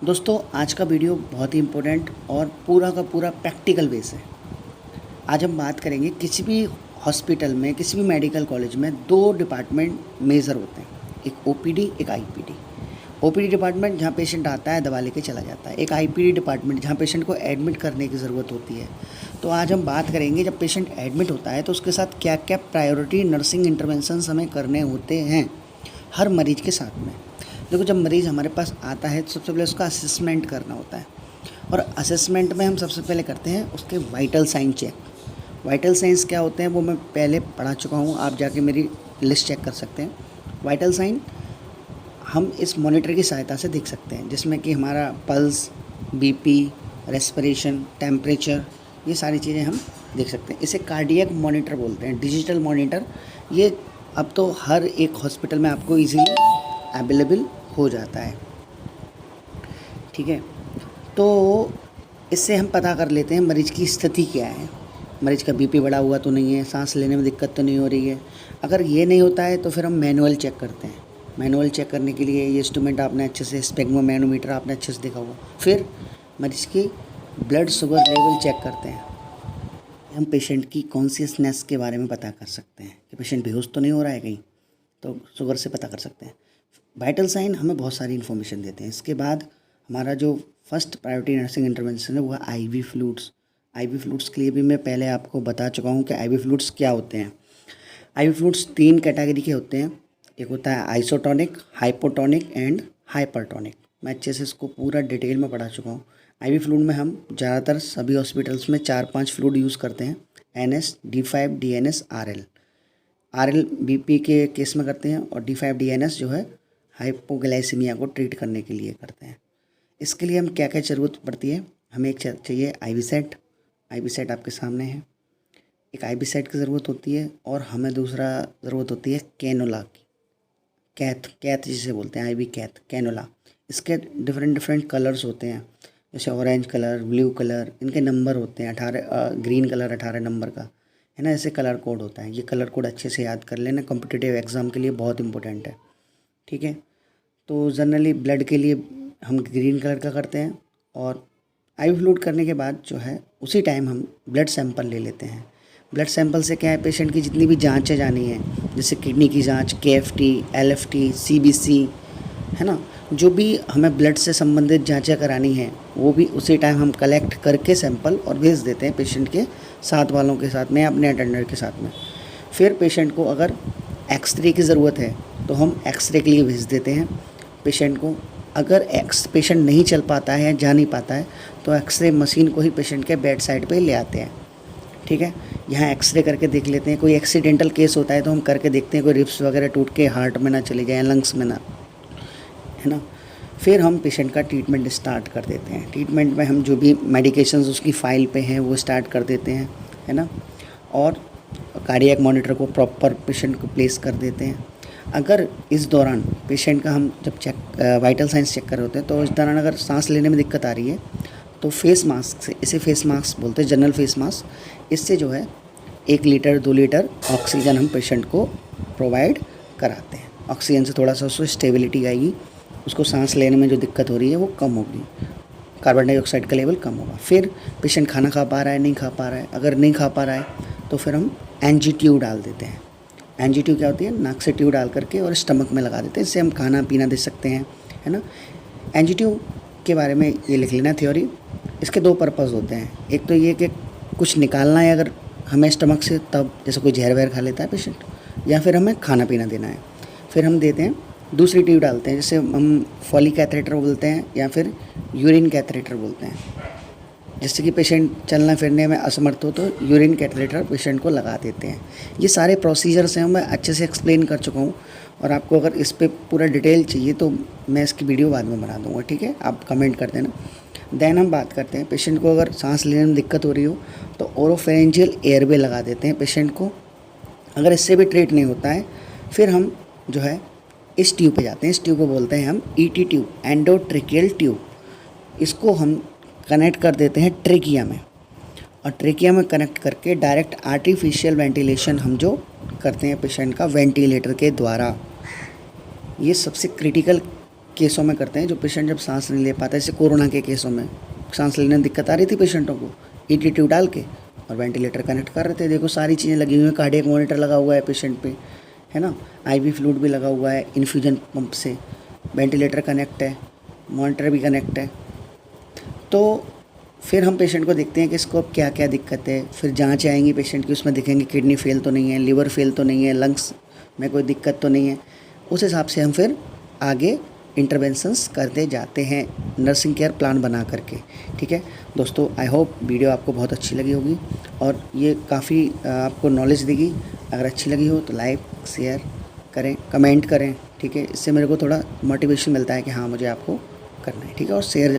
दोस्तों आज का वीडियो बहुत ही इम्पोर्टेंट और पूरा का पूरा प्रैक्टिकल बेस है। आज हम बात करेंगे किसी भी हॉस्पिटल में, किसी भी मेडिकल कॉलेज में दो डिपार्टमेंट मेजर होते हैं, एक ओपीडी, एक आईपीडी। ओपीडी डिपार्टमेंट जहाँ पेशेंट आता है दवा लेके चला जाता है, एक आईपीडी डिपार्टमेंट जहाँ पेशेंट को एडमिट करने की ज़रूरत होती है। तो आज हम बात करेंगे जब पेशेंट एडमिट होता है तो उसके साथ क्या क्या प्रायोरिटी नर्सिंग इंटरवेंशंस हमें करने होते हैं हर मरीज के साथ में। देखो, जब मरीज़ हमारे पास आता है तो सबसे पहले उसका असेसमेंट करना होता है, और असेसमेंट में हम सबसे पहले करते हैं उसके vital sign check. Vital signs क्या होते हैं वो मैं पहले पढ़ा चुका हूँ, आप जाके मेरी लिस्ट चेक कर सकते हैं। वाइटल साइन हम इस मॉनिटर की सहायता से देख सकते हैं, जिसमें कि हमारा पल्स, बीपी, रेस्पिरेशन, टेम्परेचर, ये सारी चीज़ें हम देख सकते हैं। इसे कार्डियक मॉनिटर बोलते हैं, डिजिटल मॉनिटर। ये अब तो हर एक हॉस्पिटल में आपको ईजीली अवेलेबल हो जाता है, ठीक है। तो इससे हम पता कर लेते हैं मरीज़ की स्थिति क्या है, मरीज़ का बीपी बढ़ा हुआ तो नहीं है, सांस लेने में दिक्कत तो नहीं हो रही है। अगर ये नहीं होता है तो फिर हम मैनुअल चेक करते हैं। मैनुअल चेक करने के लिए ये इंस्ट्रूमेंट आपने अच्छे से, स्पेग्मोमैनोमीटर आपने अच्छे से देखा होगा। फिर मरीज़ की ब्लड शुगर लेवल चेक करते हैं। हम पेशेंट की कॉन्शियसनेस के बारे में पता कर सकते हैं कि पेशेंट बेहोश तो नहीं हो रहा है कहीं, तो शुगर से पता कर सकते हैं। वाइटल साइन हमें बहुत सारी इन्फॉर्मेशन देते हैं। इसके बाद हमारा जो फर्स्ट प्रायोरिटी नर्सिंग इंटरवेंशन है वो है आईवी फ्लूइड्स। आईवी फ्लूइड्स के लिए भी मैं पहले आपको बता चुका हूँ कि आईवी फ्लूइड्स क्या होते हैं। आईवी फ्लूइड्स 3 कैटेगरी के होते हैं। एक होता है आइसोटोनिक, हाइपोटोनिक एंड हाइपरटोनिक। मैं अच्छे से इसको पूरा डिटेल में पढ़ा चुका हूँ। आईवी फ्लूइड में हम ज़्यादातर सभी हॉस्पिटल्स में 4-5 फ्लूइड यूज़ करते हैं। NS, D5, DNS, RL। RL BP के केस में करते हैं, और D5 DNS जो है हाइपोग्लाइसीमिया को ट्रीट करने के लिए करते हैं। इसके लिए हम क्या क्या ज़रूरत पड़ती है, हमें एक चाहिए आईवी सेट। आईवी सेट आपके सामने है, एक आईवी सेट की ज़रूरत होती है, और हमें दूसरा ज़रूरत होती है कैनोला की, कैथ जिसे बोलते हैं, आईवी कैथ, कैनोला। इसके डिफरेंट कलर्स होते हैं, जैसे ऑरेंज कलर, ब्लू कलर, इनके नंबर होते हैं 18, ग्रीन कलर 18 नंबर का है ना, ऐसे कलर कोड होता है। ये कलर कोड अच्छे से याद कर लेना, कॉम्पिटिटिव एग्ज़ाम के लिए बहुत इंपॉर्टेंट है, ठीक है। तो जनरली ब्लड के लिए हम ग्रीन कलर का करते हैं, और आईवी फ्लूइड करने के बाद जो है उसी टाइम हम ब्लड सैंपल ले लेते हैं। ब्लड सैंपल से क्या है, पेशेंट की जितनी भी जांचें जानी है, जैसे किडनी की जांच, KFT, LFT, CBC, है ना, जो भी हमें ब्लड से संबंधित जांचें करानी है वो भी उसी टाइम हम कलेक्ट करके सैंपल और भेज देते हैं पेशेंट के साथ वालों के साथ में, अपने अटेंडर के साथ में। फिर पेशेंट को अगर एक्सरे की ज़रूरत है तो हम एक्सरे के लिए भेज देते हैं पेशेंट को। अगर पेशेंट नहीं चल पाता है या जा नहीं पाता है तो एक्सरे मशीन को ही पेशेंट के बेड साइड पे ले आते हैं, ठीक है। यहाँ एक्सरे करके देख लेते हैं, कोई एक्सीडेंटल केस होता है तो हम करके देखते हैं कोई रिब्स वगैरह टूट के हार्ट में ना चले जाए, लंग्स में ना, है ना। फिर हम पेशेंट का ट्रीटमेंट स्टार्ट कर देते हैं। ट्रीटमेंट में हम जो भी मेडिकेशंस उसकी फ़ाइल पे हैं वो स्टार्ट कर देते हैं, है ना, और कार्डियक मॉनिटर को प्रॉपर पेशेंट को प्लेस कर देते हैं। अगर इस दौरान पेशेंट का हम जब वाइटल साइंस चेक कर रहे होते हैं तो इस दौरान अगर सांस लेने में दिक्कत आ रही है तो फेस मास्क से, इसे फेस मास्क बोलते हैं, जनरल फेस मास्क, इससे जो है 1 लीटर 2 लीटर ऑक्सीजन हम पेशेंट को प्रोवाइड कराते हैं। ऑक्सीजन से थोड़ा सा उसको स्टेबिलिटी आएगी, उसको सांस लेने में जो दिक्कत हो रही है वो कम होगी, कार्बन डाइऑक्साइड का लेवल कम होगा। फिर पेशेंट खाना खा पा रहा है, नहीं खा पा रहा है, अगर नहीं खा पा रहा है तो फिर हम एनजी ट्यूब डाल देते हैं। एनजी ट्यूब क्या होती है, नाक से ट्यूब डाल करके और स्टमक में लगा देते हैं, इससे हम खाना पीना दे सकते हैं, है ना। एनजी ट्यूब के बारे में ये लिख लेना थ्योरी। इसके 2 पर्पज़ होते हैं, एक तो ये कि कुछ निकालना है अगर हमें स्टमक से, तब जैसे कोई जहर वहर खा लेता है पेशेंट, या फिर हमें खाना पीना देना है, फिर हम देते हैं दूसरी ट्यूब डालते हैं, जैसे हम फॉलिक कैथेटर बोलते हैं या फिर यूरिन कैथेटर बोलते हैं। जिससे कि पेशेंट चलना फिरने में असमर्थ हो तो यूरिन कैथेटर पेशेंट को लगा देते हैं। ये सारे प्रोसीजर्स हैं, मैं अच्छे से एक्सप्लेन कर चुका हूँ, और आपको अगर इस पर पूरा डिटेल चाहिए तो मैं इसकी वीडियो बाद में बना दूँगा, ठीक है, आप कमेंट कर देना। देन हम बात करते हैं पेशेंट को अगर सांस लेने में दिक्कत हो रही हो तो ओरोफेरेंजियल एयरवे लगा देते हैं पेशेंट को। अगर इससे भी ट्रीट नहीं होता है फिर हम जो है इस ट्यूब पे जाते हैं। इस ट्यूब को बोलते हैं हम ET ट्यूब, एंडोट्रेकियल ट्यूब। इसको हम कनेक्ट कर देते हैं ट्रेकिया में, और ट्रेकिया में कनेक्ट करके डायरेक्ट आर्टिफिशियल वेंटिलेशन हम जो करते हैं पेशेंट का वेंटिलेटर के द्वारा। ये सबसे क्रिटिकल केसों में करते हैं, जो पेशेंट जब सांस नहीं ले पाता, जैसे कोरोना के केसों में सांस लेने में दिक्कत आ रही थी पेशेंटों को, ईटी ट्यूब डाल के और वेंटिलेटर कनेक्ट कर रहे थे। देखो सारी चीज़ें लगी हुई हैं, कार्डियक मॉनिटर लगा हुआ है पेशेंट पे, है ना, आईवी फ्लूइड भी लगा हुआ है, इन्फ्यूजन पंप से वेंटिलेटर कनेक्ट है, मॉनिटर भी कनेक्ट है। तो फिर हम पेशेंट को देखते हैं कि इसको अब क्या क्या दिक्कत है, फिर जाँच आएंगी पेशेंट की, उसमें देखेंगे किडनी फेल तो नहीं है, लिवर फेल तो नहीं है, लंग्स में कोई दिक्कत तो नहीं है। उस हिसाब से हम फिर आगे इंटरवेंशंस करते जाते हैं नर्सिंग केयर प्लान बना करके। ठीक है दोस्तों, आई होप वीडियो आपको बहुत अच्छी लगी होगी और ये काफ़ी आपको नॉलेज देगी। अगर अच्छी लगी हो तो लाइक शेयर करें, कमेंट करें। ठीक है, इससे मेरे को थोड़ा मोटिवेशन मिलता है कि हाँ मुझे आपको करना है। ठीक है, और शेयर